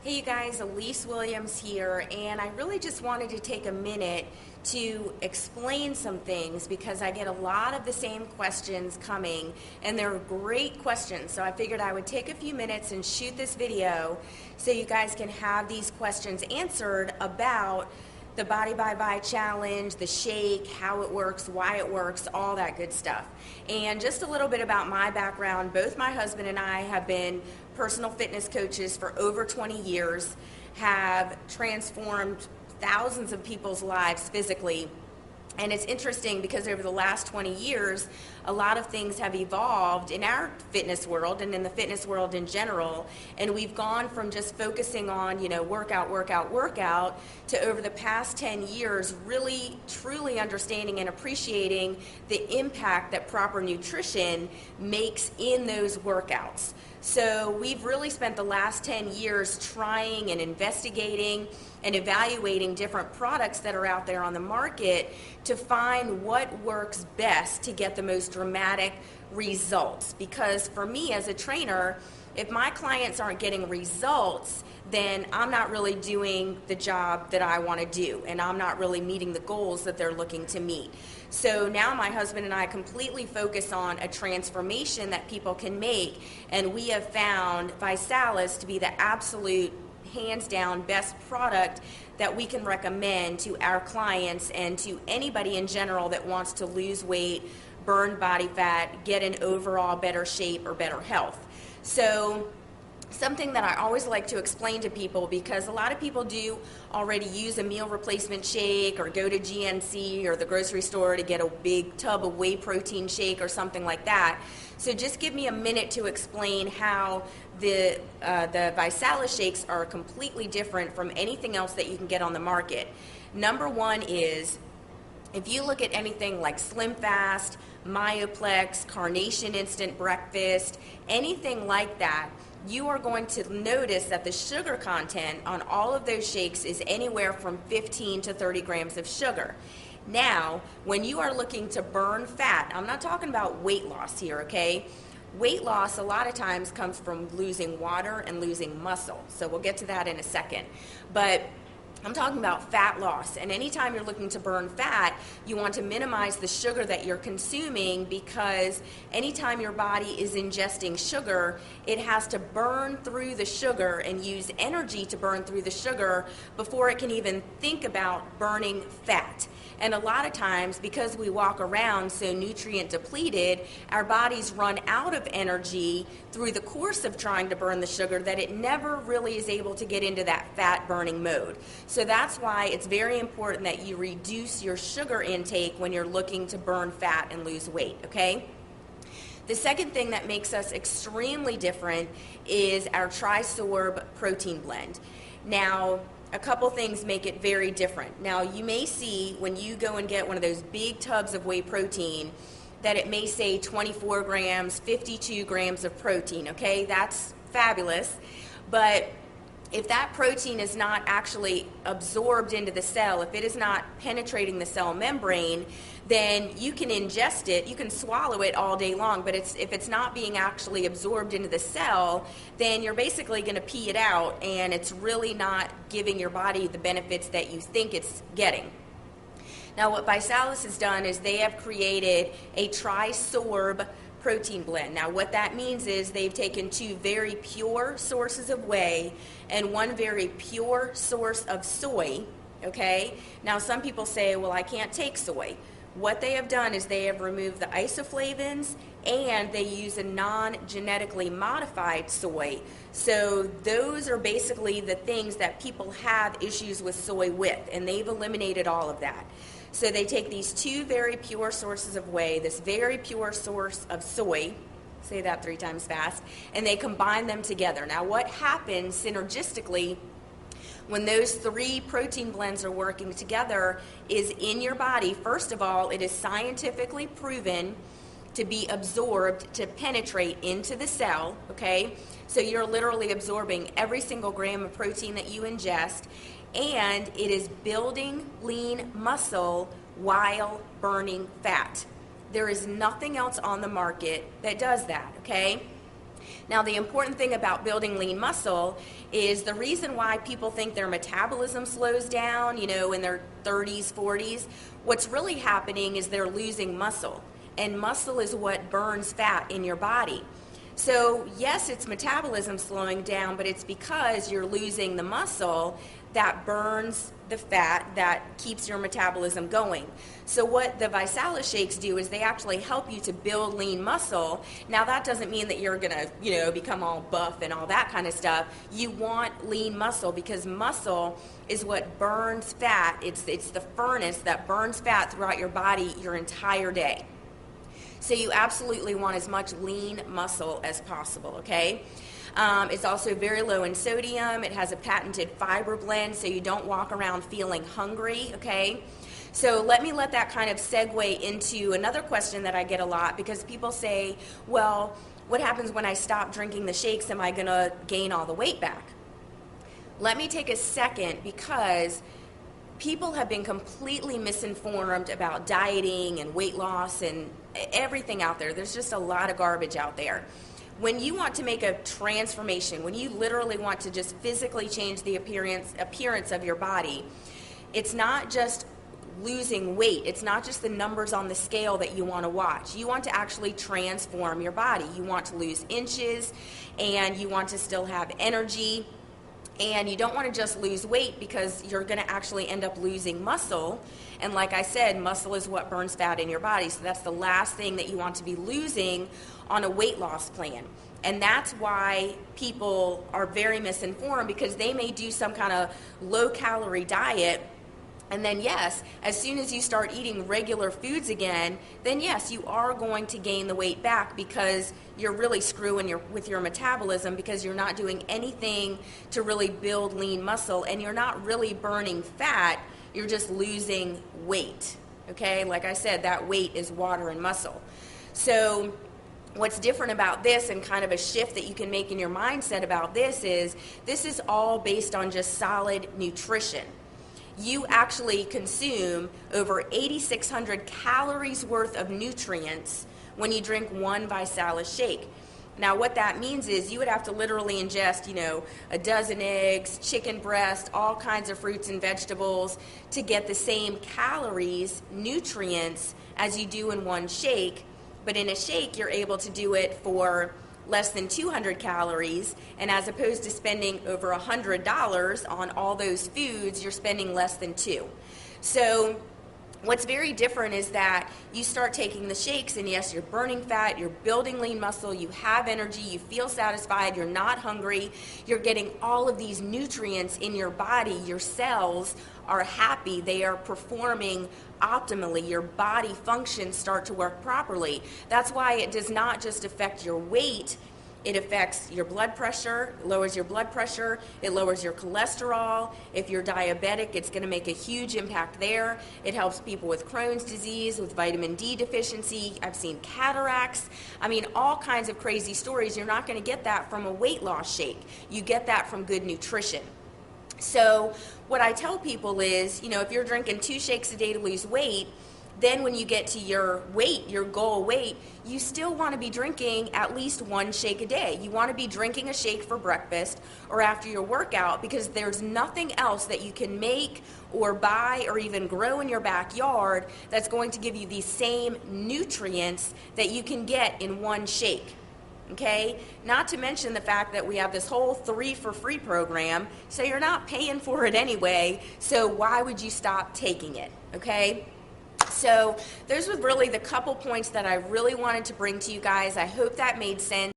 Hey you guys, Elise Williams here, and I really just wanted to take a minute to explain some things because I get a lot of the same questions coming, and they're great questions. So I figured I would take a few minutes and shoot this video so you guys can have these questions answered about the Bodybyvi challenge, the shake, how it works, why it works, all that good stuff. And just a little bit about my background. Both my husband and I have been personal fitness coaches for over 20 years, have transformed thousands of people's lives physically. And it's interesting because over the last 20 years, a lot of things have evolved in our fitness world and in the fitness world in general. And we've gone from just focusing on, workout, workout, workout, to over the past 10 years, really, truly understanding and appreciating the impact that proper nutrition makes in those workouts. So we've really spent the last 10 years trying and investigating and evaluating different products that are out there on the market to find what works best to get the most dramatic results. Because for me as a trainer, if my clients aren't getting results, then I'm not really doing the job that I want to do, and I'm not really meeting the goals that they're looking to meet. So now my husband and I completely focus on a transformation that people can make, and we have found Visalus to be the absolute hands down best product that we can recommend to our clients and to anybody in general that wants to lose weight, burn body fat, get in overall better shape or better health. So something that I always like to explain to people, because a lot of people do already use a meal replacement shake or go to GNC or the grocery store to get a big tub of whey protein shake or something like that. So just give me a minute to explain how the Visalus shakes are completely different from anything else that you can get on the market. Number one is, if you look at anything like Slim Fast, Myoplex, Carnation Instant Breakfast, anything like that, you are going to notice that the sugar content on all of those shakes is anywhere from 15 to 30 grams of sugar. Now, when you are looking to burn fat, I'm not talking about weight loss here, okay? Weight loss a lot of times comes from losing water and losing muscle. So we'll get to that in a second. But I'm talking about fat loss, and anytime you're looking to burn fat, you want to minimize the sugar that you're consuming, because anytime your body is ingesting sugar, it has to burn through the sugar and use energy to burn through the sugar before it can even think about burning fat. And a lot of times, because we walk around so nutrient depleted, our bodies run out of energy through the course of trying to burn the sugar, that it never really is able to get into that fat burning mode. So that's why it's very important that you reduce your sugar intake when you're looking to burn fat and lose weight, okay? The second thing that makes us extremely different is our Trisorb protein blend. Now, a couple things make it very different. Now, you may see when you go and get one of those big tubs of whey protein that it may say 24 grams, 52 grams of protein, okay? That's fabulous. But if that protein is not actually absorbed into the cell, if it is not penetrating the cell membrane, then you can ingest it, you can swallow it all day long, but if it's not being actually absorbed into the cell, then you're basically going to pee it out, and it's really not giving your body the benefits that you think it's getting. Now, what Visalus has done is they have created a Trisorb protein blend. Now, what that means is they've taken two very pure sources of whey and one very pure source of soy, okay? Now, some people say, well, I can't take soy. What they have done is they have removed the isoflavins, and they use a non-genetically modified soy. So those are basically the things that people have issues with soy with, and they've eliminated all of that. So they take these two very pure sources of whey, this very pure source of soy, say that 3 times fast, and they combine them together. Now, what happens synergistically when those 3 protein blends are working together is, in your body, first of all, it is scientifically proven to be absorbed, to penetrate into the cell, okay? So you're literally absorbing every single gram of protein that you ingest, and it is building lean muscle while burning fat. There is nothing else on the market that does that, okay? Now, the important thing about building lean muscle is the reason why people think their metabolism slows down, in their 30s, 40s, what's really happening is they're losing muscle. And muscle is what burns fat in your body. So yes, it's metabolism slowing down, but it's because you're losing the muscle that burns the fat that keeps your metabolism going. So what the Visalus shakes do is they actually help you to build lean muscle. Now that doesn't mean that you're gonna, become all buff and all that kind of stuff. You want lean muscle because muscle is what burns fat. It's the furnace that burns fat throughout your body your entire day. So you absolutely want as much lean muscle as possible, okay? It's also very low in sodium. It has a patented fiber blend, so you don't walk around feeling hungry, okay? So let that kind of segue into another question that I get a lot, because people say, well, what happens when I stop drinking the shakes? Am I gonna gain all the weight back? Let me take a second, because people have been completely misinformed about dieting and weight loss and everything out there. There's just a lot of garbage out there. When you want to make a transformation, when you literally want to just physically change the appearance of your body, it's not just losing weight. It's not just the numbers on the scale that you want to watch. You want to actually transform your body. You want to lose inches, and you want to still have energy. And you don't want to just lose weight, because you're going to actually end up losing muscle. And like I said, muscle is what burns fat in your body. So that's the last thing that you want to be losing on a weight loss plan. And that's why people are very misinformed, because they may do some kind of low-calorie diet, and then yes, as soon as you start eating regular foods again, then yes, you are going to gain the weight back, because you're really screwing with your metabolism, because you're not doing anything to really build lean muscle, and you're not really burning fat, you're just losing weight, okay? Like I said, that weight is water and muscle. So what's different about this, and kind of a shift that you can make in your mindset about this is all based on just solid nutrition. You actually consume over 8,600 calories worth of nutrients when you drink one Visalus shake. Now what that means is you would have to literally ingest, a dozen eggs, chicken breast, all kinds of fruits and vegetables to get the same calories, nutrients, as you do in one shake. But in a shake, you're able to do it for less than 200 calories, and as opposed to spending over $100 on all those foods, you're spending less than $2. So what's very different is that you start taking the shakes, and yes, you're burning fat, you're building lean muscle, you have energy, you feel satisfied, you're not hungry, you're getting all of these nutrients in your body, your cells are happy, they are performing optimally, your body functions start to work properly. That's why it does not just affect your weight, it affects your blood pressure, lowers your blood pressure, it lowers your cholesterol. If you're diabetic, it's going to make a huge impact there. It helps people with Crohn's disease, with vitamin D deficiency. I've seen cataracts. I mean, all kinds of crazy stories. You're not going to get that from a weight loss shake. You get that from good nutrition. So what I tell people is, if you're drinking 2 shakes a day to lose weight, then when you get to your weight, your goal weight, you still want to be drinking at least 1 shake a day. You want to be drinking a shake for breakfast or after your workout, because there's nothing else that you can make or buy or even grow in your backyard that's going to give you the same nutrients that you can get in 1 shake. Okay? Not to mention the fact that we have this whole 3 for free program, so you're not paying for it anyway, so why would you stop taking it? Okay? So those were really the couple points that I really wanted to bring to you guys. I hope that made sense.